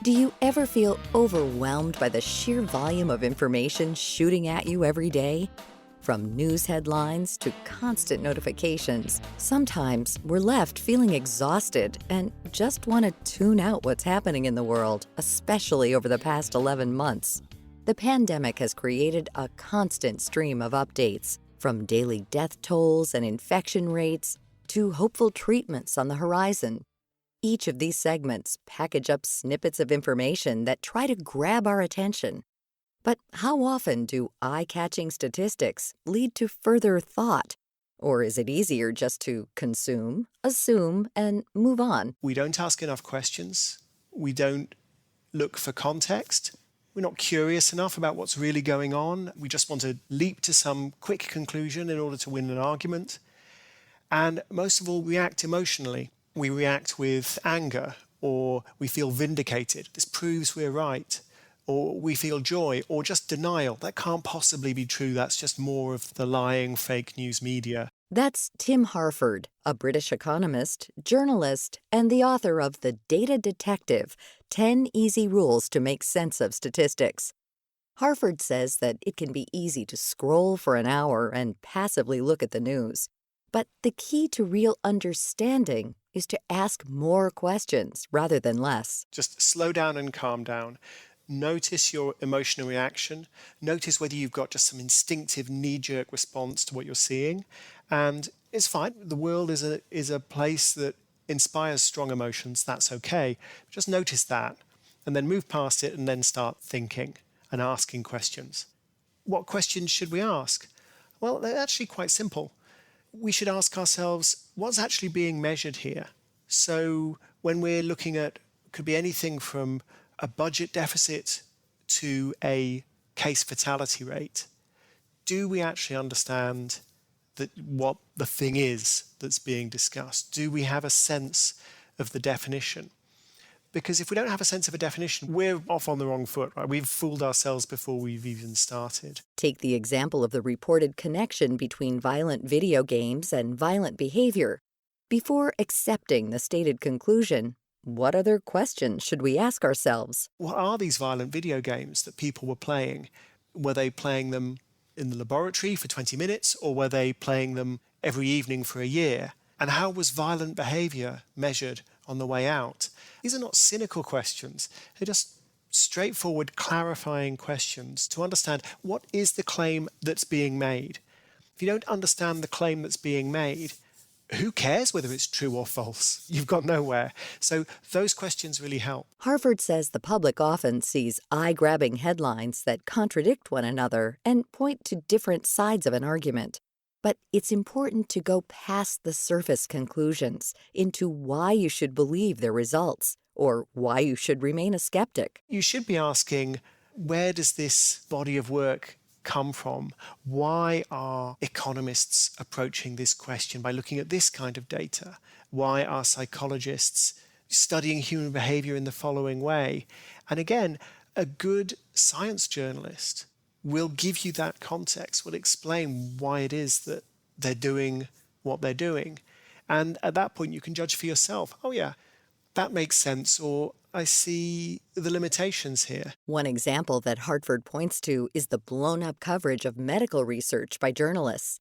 Do you ever feel overwhelmed by the sheer volume of information shooting at you every day? From news headlines to constant notifications, sometimes we're left feeling exhausted and just want to tune out what's happening in the world, especially over the past 11 months. The pandemic has created a constant stream of updates, from daily death tolls and infection rates to hopeful treatments on the horizon. Each of these segments package up snippets of information that try to grab our attention. But how often do eye-catching statistics lead to further thought? Or is it easier just to consume, assume, and move on? We don't ask enough questions. We don't look for context. We're not curious enough about what's really going on. We just want to leap to some quick conclusion in order to win an argument. And most of all, we react emotionally. We react with anger, or we feel vindicated. This proves we're right. Or we feel joy, or just denial. That can't possibly be true. That's just more of the lying fake news media. That's Tim Harford, a British economist, journalist, and the author of The Data Detective: 10 Easy Rules to Make Sense of Statistics. Harford says that it can be easy to scroll for an hour and passively look at the news. But the key to real understanding is to ask more questions rather than less. Just slow down and calm down. Notice your emotional reaction. Notice whether you've got just some instinctive knee-jerk response to what you're seeing. And it's fine. The world is a place that inspires strong emotions. That's okay. Just notice that and then move past it and then start thinking and asking questions. What questions should we ask? Well, they're actually quite simple. We should ask ourselves, what's actually being measured here? So when we're looking at, could be anything from a budget deficit to a case fatality rate, do we actually understand what the thing is that's being discussed? Do we have a sense of the definition? Because if we don't have a sense of a definition, we're off on the wrong foot, right? We've fooled ourselves before we've even started. Take the example of the reported connection between violent video games and violent behavior. Before accepting the stated conclusion, what other questions should we ask ourselves? What are these violent video games that people were playing? Were they playing them in the laboratory for 20 minutes, or were they playing them every evening for a year? And how was violent behavior measured on the way out? These are not cynical questions. They're just straightforward, clarifying questions to understand what is the claim that's being made. If you don't understand the claim that's being made, who cares whether it's true or false? You've got nowhere. So those questions really help. Harford says the public often sees eye-grabbing headlines that contradict one another and point to different sides of an argument. But it's important to go past the surface conclusions into why you should believe their results or why you should remain a skeptic. You should be asking, where does this body of work come from? Why are economists approaching this question by looking at this kind of data? Why are psychologists studying human behavior in the following way? And again, a good science journalist will give you that context, will explain why it is that they're doing what they're doing. And at that point, you can judge for yourself, oh yeah, that makes sense, or I see the limitations here. One example that Hartford points to is the blown-up coverage of medical research by journalists.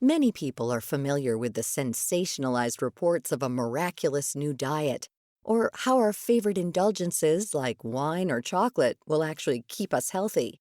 Many people are familiar with the sensationalized reports of a miraculous new diet, or how our favorite indulgences like wine or chocolate will actually keep us healthy.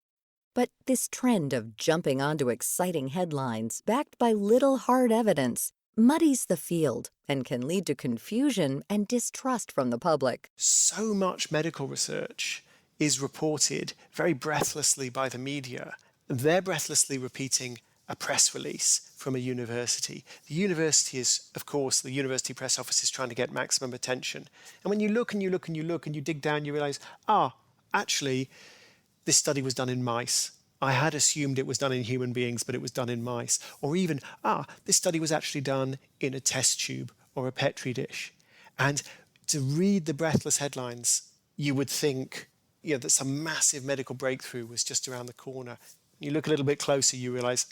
But this trend of jumping onto exciting headlines backed by little hard evidence muddies the field and can lead to confusion and distrust from the public. So much medical research is reported very breathlessly by the media. They're breathlessly repeating a press release from a university. The university is, of course, the university press office is trying to get maximum attention. And when you look and you look and you look and you dig down, you realize, actually, this study was done in mice. I had assumed it was done in human beings, but it was done in mice. Or even, this study was actually done in a test tube or a Petri dish. And to read the breathless headlines, you would think that some massive medical breakthrough was just around the corner. You look a little bit closer, you realize,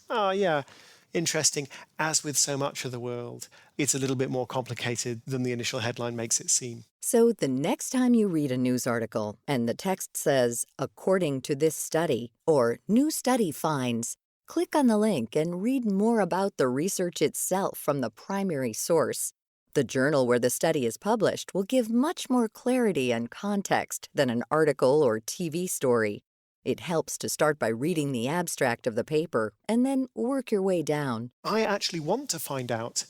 interesting. As with so much of the world, it's a little bit more complicated than the initial headline makes it seem. So the next time you read a news article and the text says, according to this study, or new study finds, click on the link and read more about the research itself from the primary source. The journal where the study is published will give much more clarity and context than an article or TV story. It helps to start by reading the abstract of the paper and then work your way down. I actually want to find out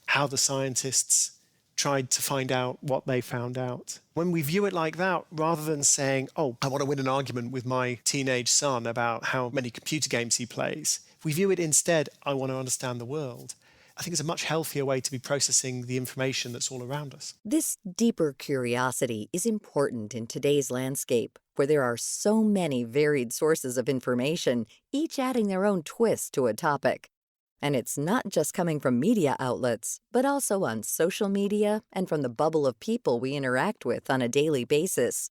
how the scientists tried to find out what they found out. When we view it like that, rather than saying, oh, I want to win an argument with my teenage son about how many computer games he plays, if we view it instead, I want to understand the world, I think it's a much healthier way to be processing the information that's all around us. This deeper curiosity is important in today's landscape, where there are so many varied sources of information, each adding their own twist to a topic. And it's not just coming from media outlets, but also on social media and from the bubble of people we interact with on a daily basis.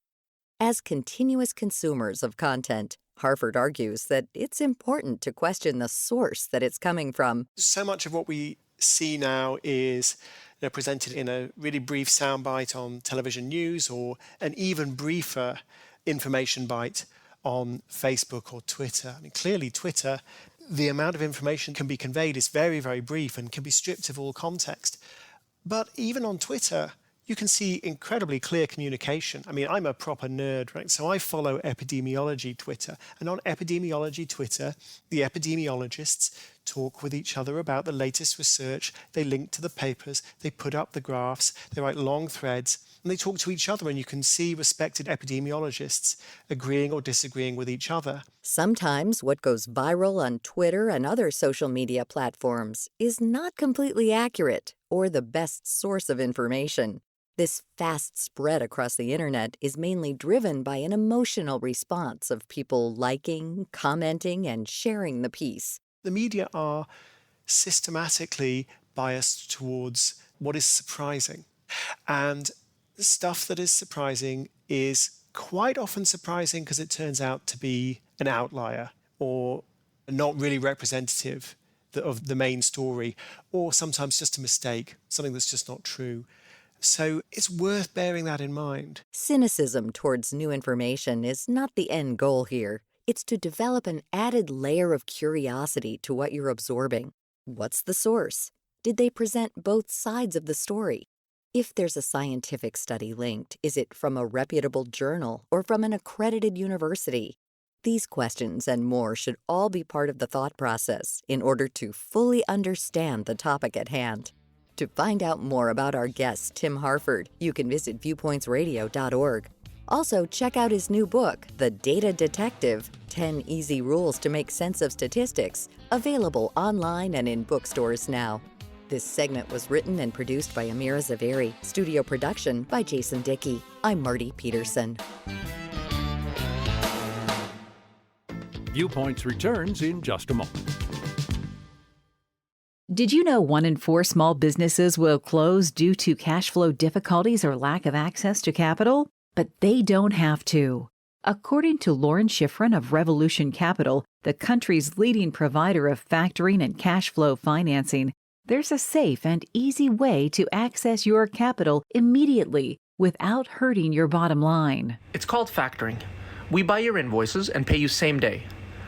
As continuous consumers of content, Harvard argues that it's important to question the source that it's coming from. So much of what we see now is presented in a really brief soundbite on television news or an even briefer information bite on Facebook or Twitter. I mean, clearly Twitter, the amount of information can be conveyed is very, very brief and can be stripped of all context. But even on Twitter, you can see incredibly clear communication. I mean, I'm a proper nerd, right? So I follow epidemiology Twitter. And on epidemiology Twitter, the epidemiologists talk with each other about the latest research. They link to the papers. They put up the graphs. They write long threads. And they talk to each other. And you can see respected epidemiologists agreeing or disagreeing with each other. Sometimes what goes viral on Twitter and other social media platforms is not completely accurate or the best source of information. This fast spread across the internet is mainly driven by an emotional response of people liking, commenting, and sharing the piece. The media are systematically biased towards what is surprising. And the stuff that is surprising is quite often surprising because it turns out to be an outlier or not really representative of the main story, or sometimes just a mistake, something that's just not true. So it's worth bearing that in mind. Cynicism towards new information is not the end goal here. It's to develop an added layer of curiosity to what you're absorbing. What's the source? Did they present both sides of the story? If there's a scientific study linked, is it from a reputable journal or from an accredited university? These questions and more should all be part of the thought process in order to fully understand the topic at hand. To find out more about our guest, Tim Harford, you can visit viewpointsradio.org. Also, check out his new book, The Data Detective, 10 Easy Rules to Make Sense of Statistics, available online and in bookstores now. This segment was written and produced by Amira Zaveri, studio production by Jason Dickey. I'm Marty Peterson. Viewpoints returns in just a moment. Did you know 1 in 4 small businesses will close due to cash flow difficulties or lack of access to capital? But they don't have to. According to Lauren Schifrin of Revolution Capital, the country's leading provider of factoring and cash flow financing, there's a safe and easy way to access your capital immediately without hurting your bottom line. It's called factoring. We buy your invoices and pay you same day.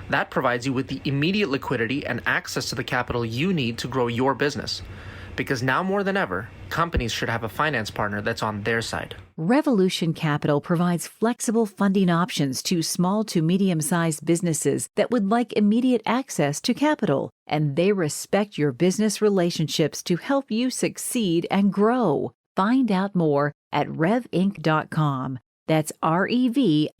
That provides you with the immediate liquidity and access to the capital you need to grow your business. Because now more than ever, companies should have a finance partner that's on their side. Revolution Capital provides flexible funding options to small to medium-sized businesses that would like immediate access to capital, and they respect your business relationships to help you succeed and grow. Find out more at revinc.com. That's REVINC.com.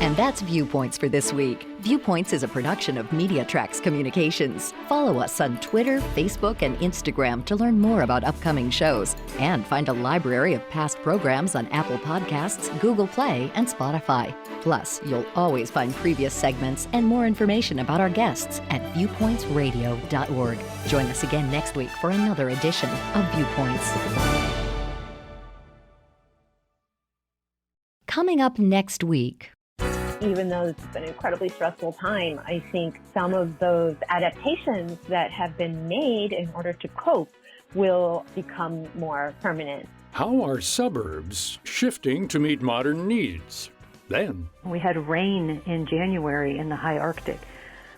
And that's Viewpoints for this week. Viewpoints is a production of MediaTrax Communications. Follow us on Twitter, Facebook, and Instagram to learn more about upcoming shows. And find a library of past programs on Apple Podcasts, Google Play, and Spotify. Plus, you'll always find previous segments and more information about our guests at viewpointsradio.org. Join us again next week for another edition of Viewpoints. Coming up next week. Even though it's been an incredibly stressful time, I think some of those adaptations that have been made in order to cope will become more permanent. How are suburbs shifting to meet modern needs? Then, we had rain in January in the high Arctic,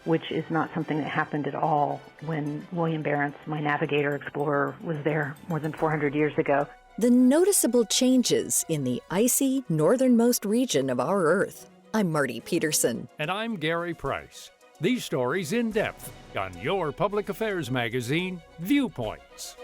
which is not something that happened at all when William Barents, my navigator explorer, was there more than 400 years ago. The noticeable changes in the icy northernmost region of our Earth. I'm Marty Peterson. and I'm Gary Price. These stories in depth on your public affairs magazine, Viewpoints.